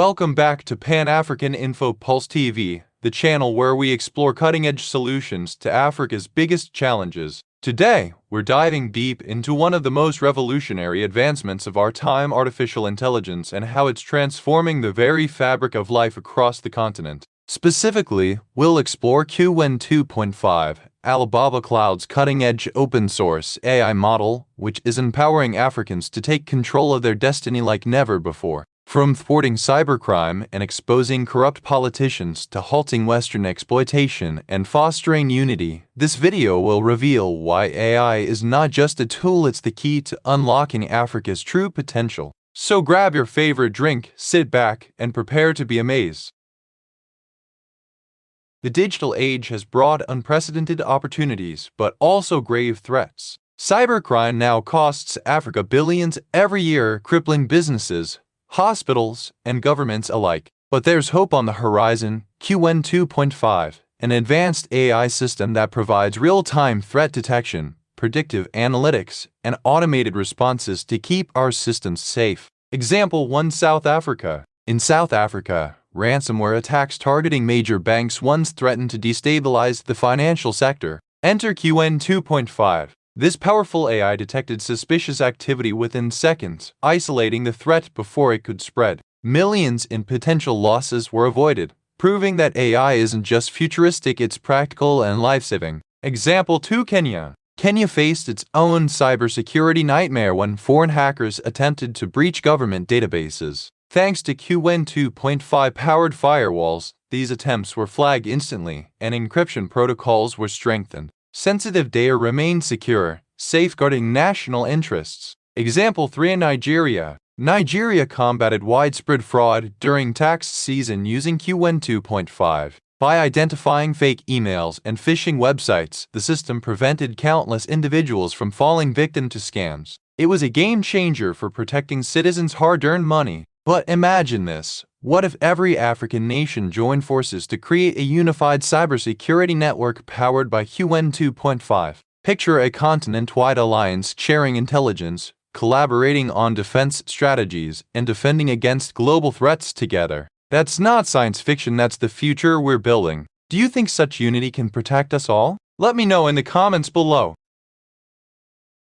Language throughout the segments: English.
Welcome back to Pan-African Info Pulse TV, the channel where we explore cutting-edge solutions to Africa's biggest challenges. Today, we're diving deep into one of the most revolutionary advancements of our time, artificial intelligence, and how it's transforming the very fabric of life across the continent. Specifically, we'll explore Qwen2.5, Alibaba Cloud's cutting-edge open-source AI model, which is empowering Africans to take control of their destiny like never before. From thwarting cybercrime and exposing corrupt politicians to halting Western exploitation and fostering unity, this video will reveal why AI is not just a tool, it's the key to unlocking Africa's true potential. So grab your favorite drink, sit back, and prepare to be amazed. The digital age has brought unprecedented opportunities, but also grave threats. Cybercrime now costs Africa billions every year, crippling businesses, hospitals, and governments alike. But there's hope on the horizon. Qwen2.5, an advanced AI system that provides real-time threat detection, predictive analytics, and automated responses to keep our systems safe. Example 1: South Africa. In South Africa, ransomware attacks targeting major banks once threatened to destabilize the financial sector. Enter Qwen2.5. This powerful AI detected suspicious activity within seconds, isolating the threat before it could spread. Millions in potential losses were avoided, proving that AI isn't just futuristic, it's practical and life-saving. Example 2: Kenya. Kenya faced its own cybersecurity nightmare when foreign hackers attempted to breach government databases. Thanks to Qwen2.5 powered firewalls, these attempts were flagged instantly, and encryption protocols were strengthened. Sensitive data remained secure, safeguarding national interests. Example 3: Nigeria. Nigeria combated widespread fraud during tax season using Qwen2.5. By identifying fake emails and phishing websites, the system prevented countless individuals from falling victim to scams. It was a game changer for protecting citizens' hard-earned money. But imagine this. What if every African nation joined forces to create a unified cybersecurity network powered by Qwen2.5? Picture a continent-wide alliance sharing intelligence, collaborating on defense strategies, and defending against global threats together. That's not science fiction, that's the future we're building. Do you think such unity can protect us all? Let me know in the comments below.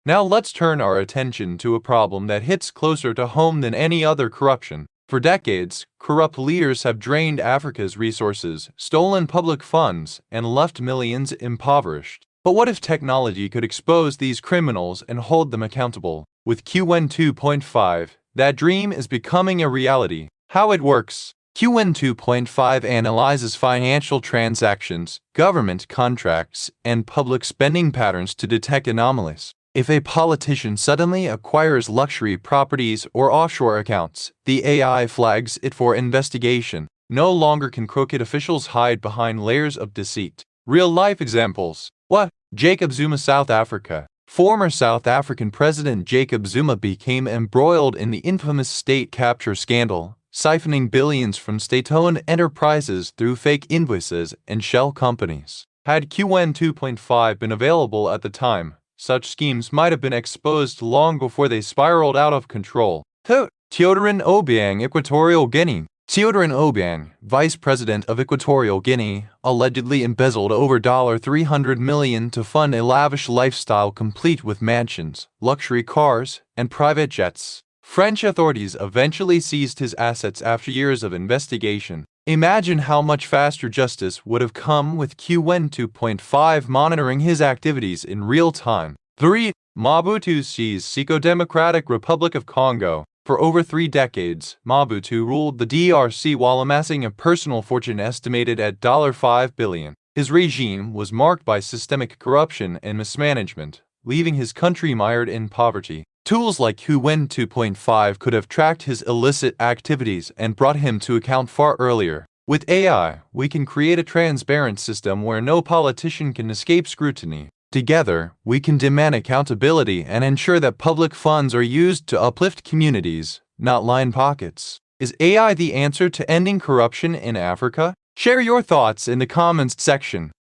Now let's turn our attention to a problem that hits closer to home than any other: corruption. For decades, corrupt leaders have drained Africa's resources, stolen public funds, and left millions impoverished. But what if technology could expose these criminals and hold them accountable? With Qwen2.5, that dream is becoming a reality. How it works? Qwen2.5 analyzes financial transactions, government contracts, and public spending patterns to detect anomalies. If a politician suddenly acquires luxury properties or offshore accounts, the AI flags it for investigation. No longer can crooked officials hide behind layers of deceit. Real-life examples. What? Jacob Zuma, South Africa. Former South African President Jacob Zuma became embroiled in the infamous state capture scandal, siphoning billions from state-owned enterprises through fake invoices and shell companies. Had Qwen2.5 been available at the time, such schemes might have been exposed long before they spiraled out of control. Teodorin Obiang, Equatorial Guinea. Teodorin Obiang, Vice President of Equatorial Guinea, allegedly embezzled over $300 million to fund a lavish lifestyle complete with mansions, luxury cars, and private jets. French authorities eventually seized his assets after years of investigation. Imagine how much faster justice would have come with Qwen2.5 monitoring his activities in real time. 3. Mobutu seized Democratic Republic of Congo. For over 3 decades, Mobutu ruled the DRC while amassing a personal fortune estimated at $5 billion. His regime was marked by systemic corruption and mismanagement, leaving his country mired in poverty. Tools like Qwen2.5 could have tracked his illicit activities and brought him to account far earlier. With AI, we can create a transparent system where no politician can escape scrutiny. Together, we can demand accountability and ensure that public funds are used to uplift communities, not line pockets. Is AI the answer to ending corruption in Africa? Share your thoughts in the comments section.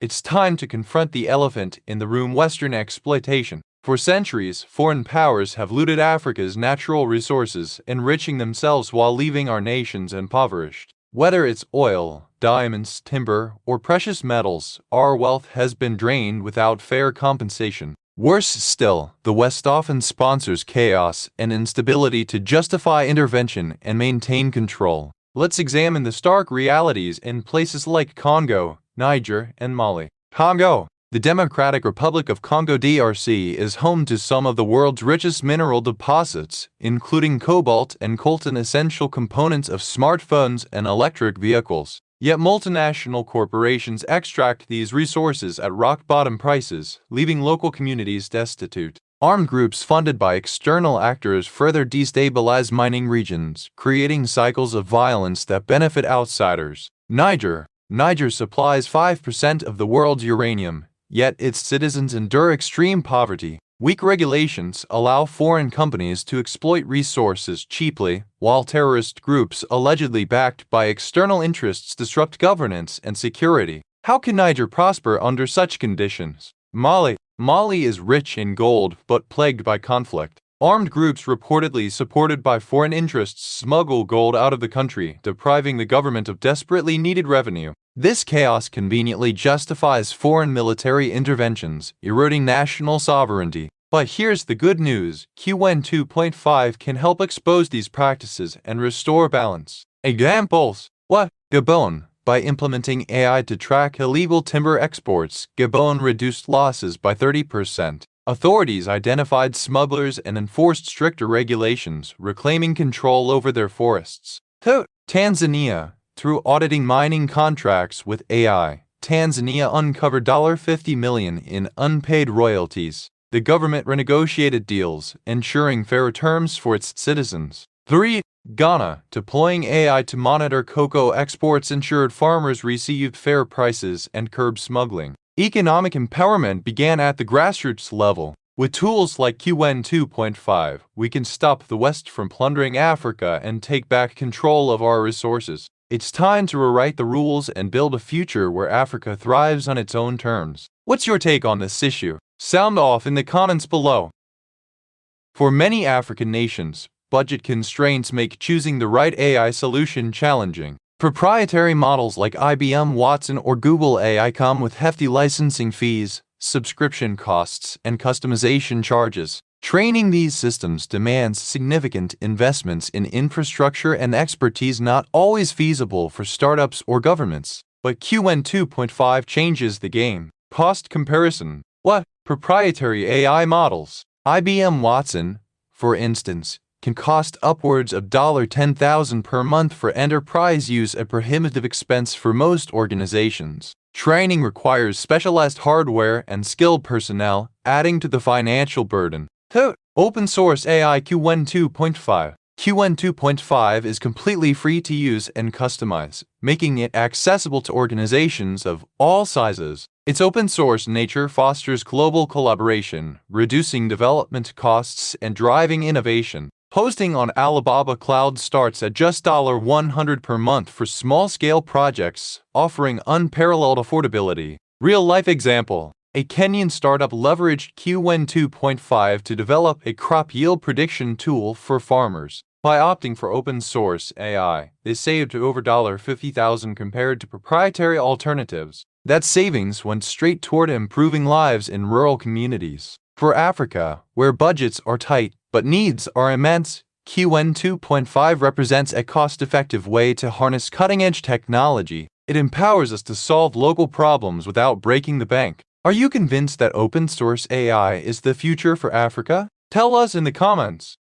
It's time to confront the elephant in the room: Western exploitation. For centuries, foreign powers have looted Africa's natural resources, enriching themselves while leaving our nations impoverished. Whether it's oil, diamonds, timber, or precious metals, our wealth has been drained without fair compensation. Worse still, the West often sponsors chaos and instability to justify intervention and maintain control. Let's examine the stark realities in places like Congo, Niger, and Mali. Congo. The Democratic Republic of Congo DRC is home to some of the world's richest mineral deposits, including cobalt and coltan, essential components of smartphones and electric vehicles. Yet multinational corporations extract these resources at rock-bottom prices, leaving local communities destitute. Armed groups funded by external actors further destabilize mining regions, creating cycles of violence that benefit outsiders. Niger supplies 5% of the world's uranium, yet its citizens endure extreme poverty. Weak regulations allow foreign companies to exploit resources cheaply, while terrorist groups allegedly backed by external interests disrupt governance and security. How can Niger prosper under such conditions? Mali is rich in gold but plagued by conflict. Armed groups reportedly supported by foreign interests smuggle gold out of the country, depriving the government of desperately needed revenue. This chaos conveniently justifies foreign military interventions, eroding national sovereignty. But here's the good news: Qwen2.5 can help expose these practices and restore balance. Examples: Gabon. By implementing AI to track illegal timber exports, Gabon reduced losses by 30%. Authorities identified smugglers and enforced stricter regulations, reclaiming control over their forests. Tanzania. Through auditing mining contracts with AI, Tanzania uncovered $50 million in unpaid royalties. The government renegotiated deals, ensuring fair terms for its citizens. 3. Ghana. Deploying AI to monitor cocoa exports ensured farmers received fair prices and curbed smuggling. Economic empowerment began at the grassroots level. With tools like Qwen2.5, we can stop the West from plundering Africa and take back control of our resources. It's time to rewrite the rules and build a future where Africa thrives on its own terms. What's your take on this issue? Sound off in the comments below. For many African nations, budget constraints make choosing the right AI solution challenging. Proprietary models like IBM Watson or Google AI come with hefty licensing fees, subscription costs, and customization charges. Training these systems demands significant investments in infrastructure and expertise not always feasible for startups or governments. But Qwen2.5 changes the game. Cost comparison. Proprietary AI models. IBM Watson, for instance, can cost upwards of $10,000 per month for enterprise use, a prohibitive expense for most organizations. Training requires specialized hardware and skilled personnel, adding to the financial burden. Open source AI Qwen2.5. Qwen2.5 is completely free to use and customize, making it accessible to organizations of all sizes. Its open source nature fosters global collaboration, reducing development costs and driving innovation. Hosting on Alibaba Cloud starts at just $100 per month for small-scale projects, offering unparalleled affordability. Real-life example. A Kenyan startup leveraged Qwen2.5 to develop a crop yield prediction tool for farmers. By opting for open-source AI, they saved over $50,000 compared to proprietary alternatives. That savings went straight toward improving lives in rural communities. For Africa, where budgets are tight but needs are immense, Qwen2.5 represents a cost-effective way to harness cutting-edge technology. It empowers us to solve local problems without breaking the bank. Are you convinced that open-source AI is the future for Africa? Tell us in the comments.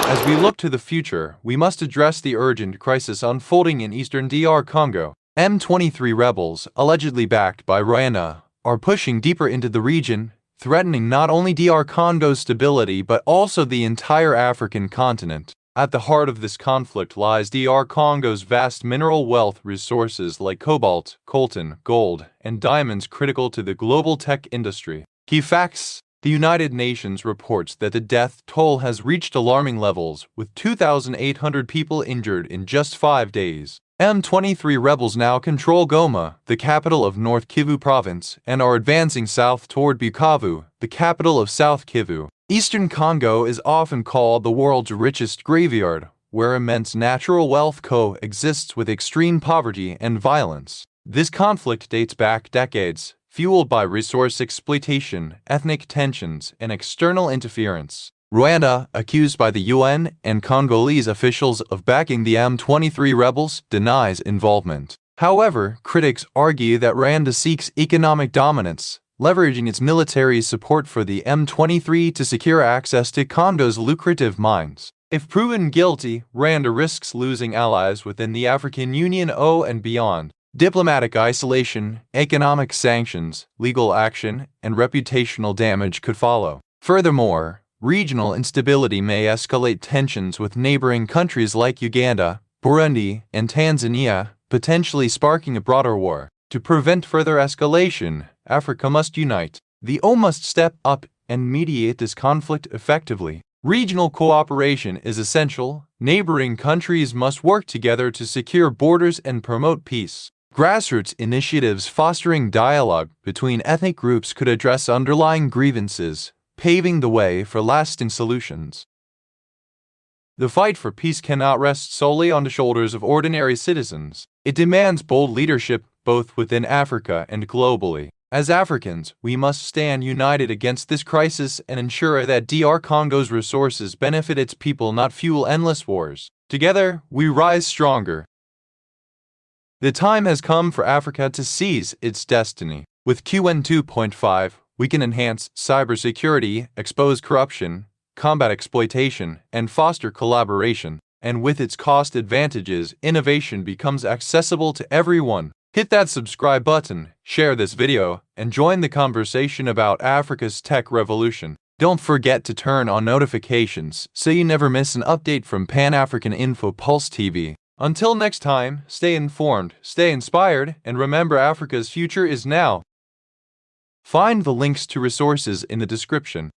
As we look to the future, we must address the urgent crisis unfolding in eastern DR Congo. M23 rebels, allegedly backed by Rwanda, are pushing deeper into the region, threatening not only DR Congo's stability but also the entire African continent. At the heart of this conflict lies DR Congo's vast mineral wealth, resources like cobalt, coltan, gold, and diamonds critical to the global tech industry. Key facts: the United Nations reports that the death toll has reached alarming levels, with 2,800 people injured in just 5 days. M23 rebels now control Goma, the capital of North Kivu province, and are advancing south toward Bukavu, the capital of South Kivu. Eastern Congo is often called the world's richest graveyard, where immense natural wealth coexists with extreme poverty and violence. This conflict dates back decades, fueled by resource exploitation, ethnic tensions, and external interference. Rwanda, accused by the UN and Congolese officials of backing the M23 rebels, denies involvement. However, critics argue that Rwanda seeks economic dominance, leveraging its military support for the M23 to secure access to Congo's lucrative mines. If proven guilty, Rwanda risks losing allies within the African Union and beyond. Diplomatic isolation, economic sanctions, legal action, and reputational damage could follow. Furthermore, regional instability may escalate tensions with neighboring countries like Uganda, Burundi, and Tanzania, potentially sparking a broader war. To prevent further escalation, Africa must unite. The EU must step up and mediate this conflict effectively. Regional cooperation is essential. Neighboring countries must work together to secure borders and promote peace. Grassroots initiatives fostering dialogue between ethnic groups could address underlying grievances, paving the way for lasting solutions. The fight for peace cannot rest solely on the shoulders of ordinary citizens. It demands bold leadership both within Africa and globally. As Africans, we must stand united against this crisis and ensure that DR Congo's resources benefit its people, not fuel endless wars. Together, we rise stronger. The time has come for Africa to seize its destiny. With Qwen2.5, we can enhance cybersecurity, expose corruption, combat exploitation, and foster collaboration. And with its cost advantages, innovation becomes accessible to everyone. Hit that subscribe button, share this video, and join the conversation about Africa's tech revolution. Don't forget to turn on notifications so you never miss an update from Pan-African Info Pulse TV. Until next time, stay informed, stay inspired, and remember Africa's future is now. Find the links to resources in the description.